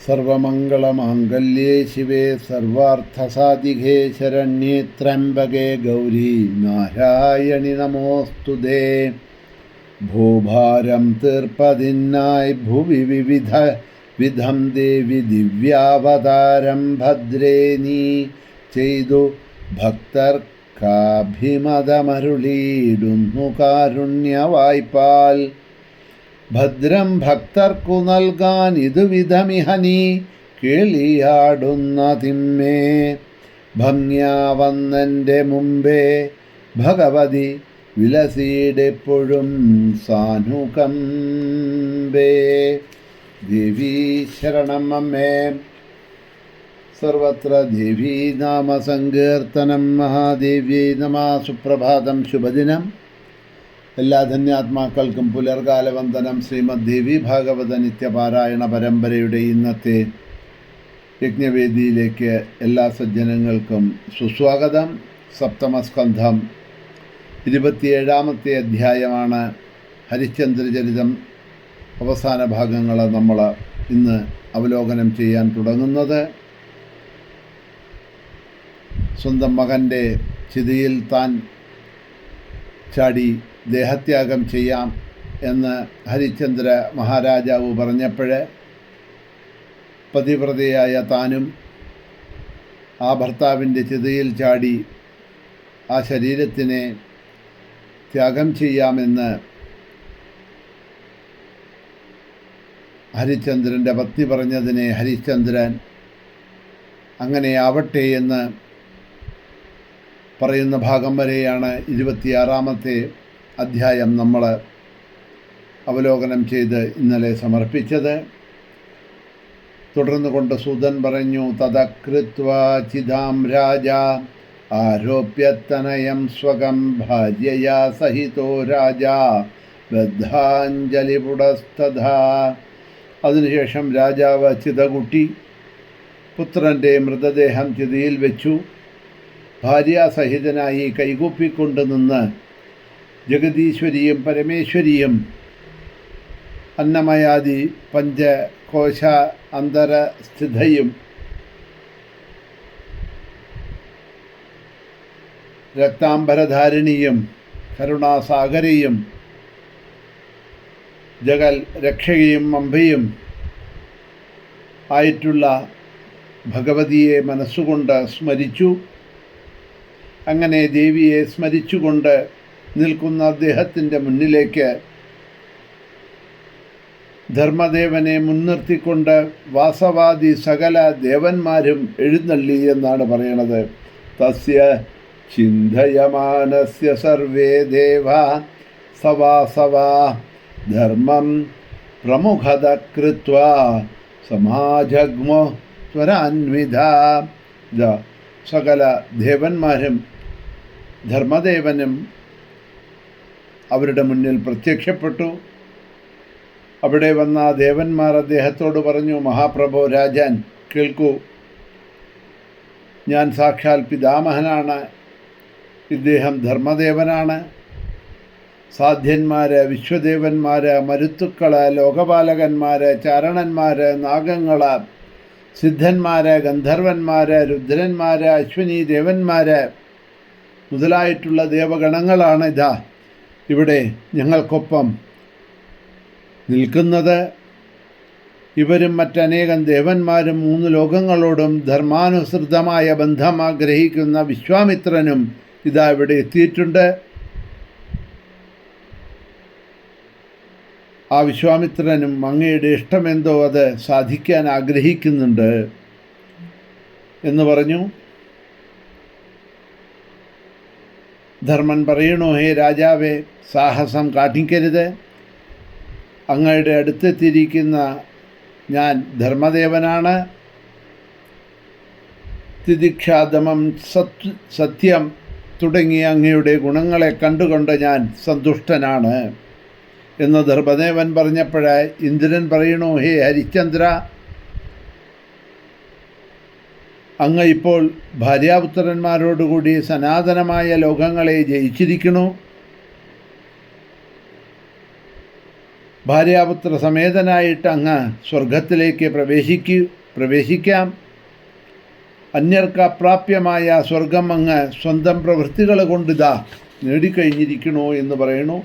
സർവമംഗളമാംഗല്യേ ശിവേ സർവാർത്ഥസാധികേ ശരണ്യേ ത്രയംബകേ ഗൗരി നാരായണി നമോസ്തുതേ. ഭൂഭാരം തീർപ്പതിനായി ഭുവി വിധം ദേവി ദിവ്യാവതാരം ഭദ്രേ നീ ചെയ്തു ഭക്തർക്കാഭിമതമരുളിയിടുന്നു കാരുണ്യവായ്പാൽ. ഭദ്രം ഭക്തർക്കു നൽകാൻ ഇതുവിധമിഹ നീ കേളിയാടുന്ന തിമ്മേ. ഭംഗ്യാ വന്നെൻ്റെ മുമ്പേ ഭഗവതി വിലസീടെപ്പോഴും സാനുകമ്പേ. ദേവീ ശരണം അമ്മേ. സർവത്ര ദേവീ നാമസങ്കീർത്തനം. മഹാദേവ്യൈ നമഃ. സുപ്രഭാതം, ശുഭദിനം. എല്ലാ ധന്യാത്മാക്കൾക്കും പുലർകാല വന്ദനം. ശ്രീമദ് ദേവി ഭാഗവത നിത്യപാരായണ പരമ്പരയുടെ ഇന്നത്തെ യജ്ഞവേദിയിലേക്ക് എല്ലാ സജ്ജനങ്ങൾക്കും സുസ്വാഗതം. സപ്തമസ്കന്ധം 27-ാമത്തെ അധ്യായമാണ്. ഹരിശ്ചന്ദ്രചരിതം അവസാന ഭാഗങ്ങൾ നമ്മൾ ഇന്ന് അവലോകനം ചെയ്യാൻ തുടങ്ങുന്നത്. സ്വന്തം മകൻ്റെ ചിതയിൽ താൻ ചാടി ദേഹത്യാഗം ചെയ്യാം എന്ന് ഹരിശ്ചന്ദ്ര മഹാരാജാവ് പറഞ്ഞപ്പോൾ പതിവ്രതയായ താനും ആ ഭർത്താവിൻ്റെ ചിതയിൽ ചാടി ആ ശരീരത്തിനെ ത്യാഗം ചെയ്യാമെന്ന് ഹരിശ്ചന്ദ്രൻ്റെ പത്നി പറഞ്ഞതിനെ ഹരിശ്ചന്ദ്രൻ അങ്ങനെ ആവട്ടെ എന്ന് പറയുന്ന ഭാഗം വരെയാണ് 26-ാമത്തെ അധ്യായം നമ്മൾ അവലോകനം ചെയ്ത് ഇന്നലെ സമർപ്പിച്ചത്. തുടർന്ന് കൊണ്ട് സൂതൻ പറഞ്ഞു, തദകൃത്വാ ചിതാം രാജ ആരോപ്യത്തനയം സ്വകം ഭാര്യയാ സഹിതോ രാജ ബദ്ധാഞ്ജലിപുടസ്തഥാ. അതിനുശേഷം രാജാവ് ചിതകുട്ടി പുത്രൻ്റെ മൃതദേഹം ചിതയിൽ വെച്ചു. ഭാര്യാസഹിതനായി കൈകൂപ്പിക്കൊണ്ട് നിന്ന് ജഗദീശ്വരിയും പരമേശ്വരിയും അന്നമയാദി പഞ്ചകോശ അന്തരസ്ഥിതയും രക്താംബരധാരിണിയും കരുണാസാഗരിയും ജഗൽ രക്ഷകയും അംബയും ആയിട്ടുള്ള ഭഗവതിയെ മനസ്സുകൊണ്ട് സ്മരിച്ചു. അങ്ങനെ ദേവിയെ സ്മരിച്ചുകൊണ്ട് നിൽക്കുന്ന അദ്ദേഹത്തിൻ്റെ മുന്നിലേക്ക് ധർമ്മദേവനെ മുൻനിർത്തിക്കൊണ്ട് വാസവാദി സകല ദേവന്മാരും എഴുന്നള്ളി എന്നാണ് പറയണത്. തസ്യ ചിന്തയമാനസ്യ സർവേ ദേവാ സവാസവാ ധർമ്മം പ്രമുഖത കൃത്വാ സമാജഗ്മോ സ്വരാന്വിത. സകല ദേവന്മാരും ധർമ്മദേവനും അവരുടെ മുന്നിൽ പ്രത്യക്ഷപ്പെട്ടു. അവിടെ വന്ന ദേവന്മാർ അദ്ദേഹത്തോട് പറഞ്ഞു, മഹാപ്രഭോ രാജൻ കേൾക്കൂ, ഞാൻ സാക്ഷാൽ പിതാമഹനാണ്. ഇദ്ദേഹം ധർമ്മദേവനാണ്. സാധ്യന്മാർ, വിശ്വദേവന്മാർ, മരുത്തുക്കൾ, ലോകപാലകന്മാർ, ചാരണന്മാർ, നാഗങ്ങൾ, സിദ്ധന്മാർ, ഗന്ധർവന്മാർ, രുദ്രന്മാർ, അശ്വിനി ദേവന്മാർ മുതലായിട്ടുള്ള ദേവഗണങ്ങളാണ് ഇതാ ഇവിടെ ഞങ്ങൾക്കൊപ്പം നിൽക്കുന്നത്. ഇവരും മറ്റനേകം ദേവന്മാരും 3 ലോകങ്ങളോടും ധർമാനുസൃതമായ ബന്ധം ആഗ്രഹിക്കുന്ന വിശ്വാമിത്രനും ഇതാ ഇവിടെ എത്തിയിട്ടുണ്ട്. ആ വിശ്വാമിത്രനും അങ്ങയുടെ ഇഷ്ടമെന്തോ അത് സാധിക്കാൻ ആഗ്രഹിക്കുന്നുണ്ട് എന്ന് പറഞ്ഞു. ധർമ്മൻ പറയണു, ഹേ രാജാവേ, സാഹസം കാട്ടിക്കരുത്. അങ്ങയുടെ അടുത്തെത്തിയിരിക്കുന്ന ഞാൻ ധർമ്മദേവനാണ്. തിദിക്ഷാദമം സത്യം തുടങ്ങിയ അങ്ങയുടെ ഗുണങ്ങളെ കണ്ടുകൊണ്ട് ഞാൻ സന്തുഷ്ടനാണ് എന്ന് ധർമ്മദേവൻ പറഞ്ഞപ്പോഴേ ഇന്ദ്രൻ പറയണു, ഹേ ഹരിശ്ചന്ദ്ര, അങ്ങ് ഇപ്പോൾ ഭാര്യാപുത്രന്മാരോടുകൂടി സനാതനമായ ലോകങ്ങളെ ജയിച്ചിരിക്കണു. ഭാര്യാപുത്ര സമേതനായിട്ട് അങ്ങ് സ്വർഗത്തിലേക്ക് പ്രവേശിക്കാം. അന്യർക്ക് അപ്രാപ്യമായ സ്വർഗം അങ്ങ് സ്വന്തം പ്രവൃത്തികൾ കൊണ്ടിതാ നേടിക്കഴിഞ്ഞിരിക്കണോ എന്ന് പറയണു.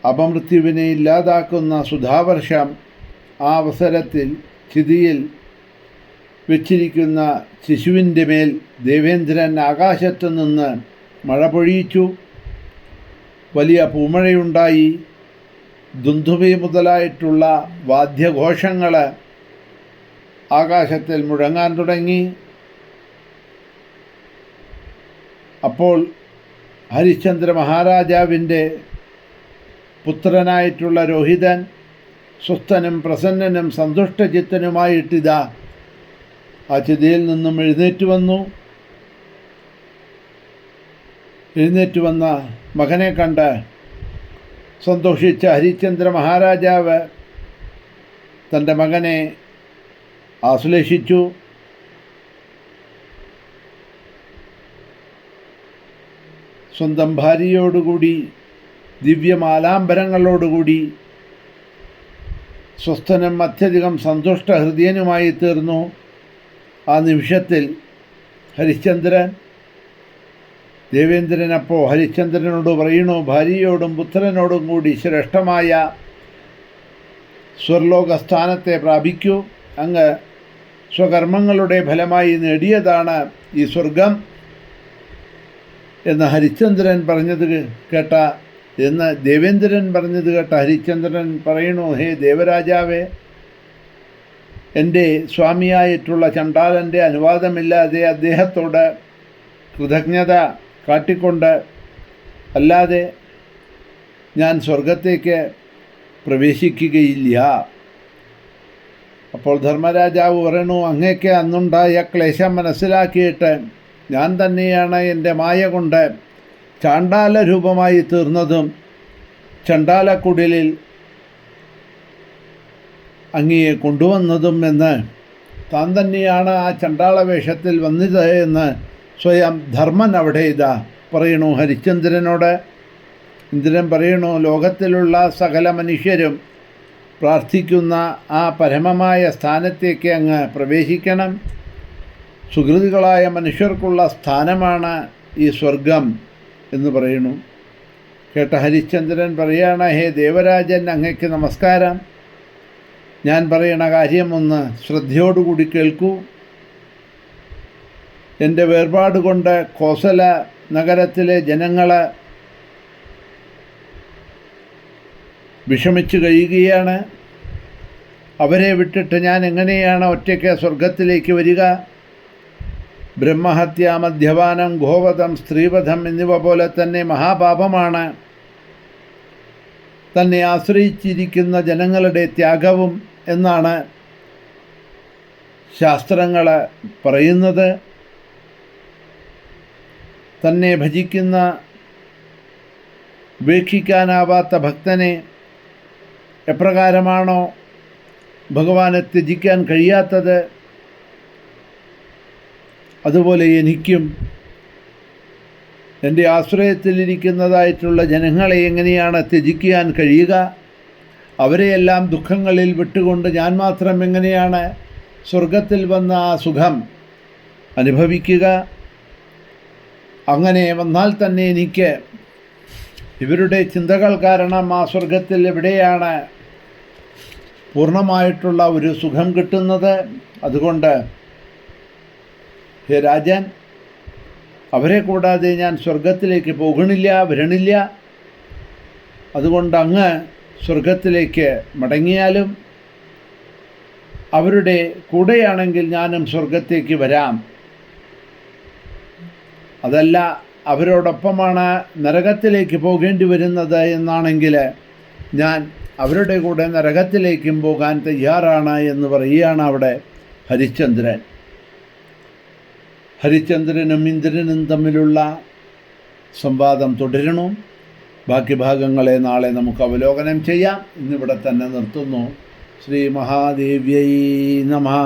അപമൃത്യുവിനെ ഇല്ലാതാക്കുന്ന സുധാവർഷം ആ അവസരത്തിൽ ചിതിയിൽ വെച്ചിരിക്കുന്ന ശിശുവിൻ്റെ മേൽ ദേവേന്ദ്രൻ ആകാശത്തു നിന്ന് മഴ പൊഴിയിച്ചു. വലിയ പൂമഴയുണ്ടായി. ദുന്ദുഭി മുതലായിട്ടുള്ള വാദ്യഘോഷങ്ങൾ ആകാശത്തിൽ മുഴങ്ങാൻ തുടങ്ങി. അപ്പോൾ ഹരിശ്ചന്ദ്ര മഹാരാജാവിൻ്റെ പുത്രനായിട്ടുള്ള രോഹിതൻ സ്വസ്ഥനും പ്രസന്നനും സന്തുഷ്ടചിത്തനുമായിട്ടിതാ ആ ചിതയിൽ നിന്നും എഴുന്നേറ്റ് വന്ന മകനെ കണ്ട് സന്തോഷിച്ച ഹരിശ്ചന്ദ്ര മഹാരാജാവ് തൻ്റെ മകനെ ആശ്ലേഷിച്ചു. സ്വന്തം ഭാര്യയോടുകൂടി ദിവ്യമാലാംബരങ്ങളോടുകൂടി സ്വസ്ഥനും അത്യധികം സന്തുഷ്ടഹൃദയനുമായി തീർന്നു. ആ നിമിഷത്തിൽ ഹരിശ്ചന്ദ്രൻ ദേവേന്ദ്രനപ്പോൾ ഹരിശ്ചന്ദ്രനോട് പറയണു, ഭാര്യയോടും പുത്രനോടും കൂടി ശ്രേഷ്ഠമായ സ്വർലോകസ്ഥാനത്തെ പ്രാപിക്കൂ. അങ്ങ് സ്വകർമ്മങ്ങളുടെ ഫലമായി നേടിയതാണ് ഈ സ്വർഗം എന്ന് ദേവേന്ദ്രൻ പറഞ്ഞത് കേട്ട ഹരിശ്ചന്ദ്രൻ പറയണു, ഹേ ദേവരാജാവേ, എൻ്റെ സ്വാമിയായിട്ടുള്ള ചണ്ഡാലൻ്റെ അനുവാദമില്ലാതെ അദ്ദേഹത്തോട് കൃതജ്ഞത കാട്ടിക്കൊണ്ട് അല്ലാതെ ഞാൻ സ്വർഗത്തേക്ക് പ്രവേശിക്കുകയില്ല. അപ്പോൾ ധർമ്മരാജാവ് പറയണു, അങ്ങേക്ക് അന്നുണ്ടായ ക്ലേശം മനസ്സിലാക്കിയിട്ട് ഞാൻ തന്നെയാണ് എൻ്റെ മായ കൊണ്ട് ചാണ്ടാല രൂപമായി തീർന്നതും ചണ്ഡാലക്കുടിലിൽ അങ്ങയെ കൊണ്ടുവന്നതും എന്ന് താൻ തന്നെയാണ് ആ ചണ്ഡാള വേഷത്തിൽ വന്നത് എന്ന് സ്വയം ധർമ്മൻ അവിടെ പറയണു ഹരിശ്ചന്ദ്രനോട്. ഇന്ദ്രൻ പറയണു, ലോകത്തിലുള്ള സകല മനുഷ്യരും പ്രാർത്ഥിക്കുന്ന ആ പരമമായ സ്ഥാനത്തേക്ക് അങ്ങ് പ്രവേശിക്കണം. സുഹൃത്തുക്കളായ മനുഷ്യർക്കുള്ള സ്ഥാനമാണ് ഈ സ്വർഗം എന്ന് പറയുന്നു. കേട്ട ഹരിശ്ചന്ദ്രൻ പറയാണ്, ഹേ ദേവരാജൻ, അങ്ങയ്ക്ക് നമസ്കാരം. ഞാൻ പറയണ കാര്യം ഒന്ന് ശ്രദ്ധയോടുകൂടി കേൾക്കൂ. എൻ്റെ വേർപാട് കൊണ്ട് കോസല നഗരത്തിലെ ജനങ്ങൾ വിഷമിച്ചു കഴിയുകയാണ്. അവരെ വിട്ടിട്ട് ഞാൻ എങ്ങനെയാണ് ഒറ്റയ്ക്ക് സ്വർഗത്തിലേക്ക് വരിക? ബ്രഹ്മഹത്യ, മദ്യപാനം, ഗോവധം, സ്ത്രീവധം എന്നിവ പോലെ തന്നെ മഹാപാപമാണ് തന്നെ ആശ്രയിച്ചിരിക്കുന്ന ജനങ്ങളുടെ ത്യാഗവും എന്നാണ് ശാസ്ത്രങ്ങൾ പറയുന്നത്. തന്നെ ഭജിക്കുന്ന ഉപേക്ഷിക്കാനാവാത്ത ഭക്തനെ എപ്രകാരമാണോ ഭഗവാനെ ത്യജിക്കാൻ കഴിയാത്തത്, അതുപോലെ എനിക്കും എൻ്റെ ആശ്രയത്തിലിരിക്കുന്നതായിട്ടുള്ള ജനങ്ങളെ എങ്ങനെയാണ് ത്യജിക്കാൻ കഴിയുക? അവരെയെല്ലാം ദുഃഖങ്ങളിൽ വിട്ടുകൊണ്ട് ഞാൻ മാത്രം എങ്ങനെയാണ് സ്വർഗത്തിൽ വന്ന ആ സുഖം അനുഭവിക്കുക? അങ്ങനെ വന്നാൽ തന്നെ എനിക്ക് ഇവരുടെ ചിന്തകൾ കാരണം ആ സ്വർഗത്തിൽ എവിടെയാണ് പൂർണ്ണമായിട്ടുള്ള ഒരു സുഖം കിട്ടുന്നത്? അതുകൊണ്ട് ഹേ രാജൻ, അവരെ കൂടാതെ ഞാൻ സ്വർഗത്തിലേക്ക് വരണില്ല. അതുകൊണ്ട് അങ്ങ് സ്വർഗത്തിലേക്ക് മടങ്ങിയാലും അവരുടെ കൂടെയാണെങ്കിൽ ഞാനും സ്വർഗത്തേക്ക് വരാം. അതല്ല, അവരോടൊപ്പമാണ് നരകത്തിലേക്ക് പോകേണ്ടി വരുന്നത് എന്നാണെങ്കിൽ ഞാൻ അവരുടെ കൂടെ നരകത്തിലേക്കും പോകാൻ തയ്യാറാണ് എന്ന് പറയുകയാണ് അവിടെ ഹരിശ്ചന്ദ്രൻ. ഹരിശ്ചന്ദ്രനും ഇന്ദ്രനും തമ്മിലുള്ള സംവാദം തുടരണം. ബാക്കി ഭാഗങ്ങളെ നാളെ നമുക്ക് അവലോകനം ചെയ്യാം. ഇന്നിവിടെ തന്നെ നിർത്തുന്നു. ശ്രീ മഹാദേവ്യൈ നമഃ.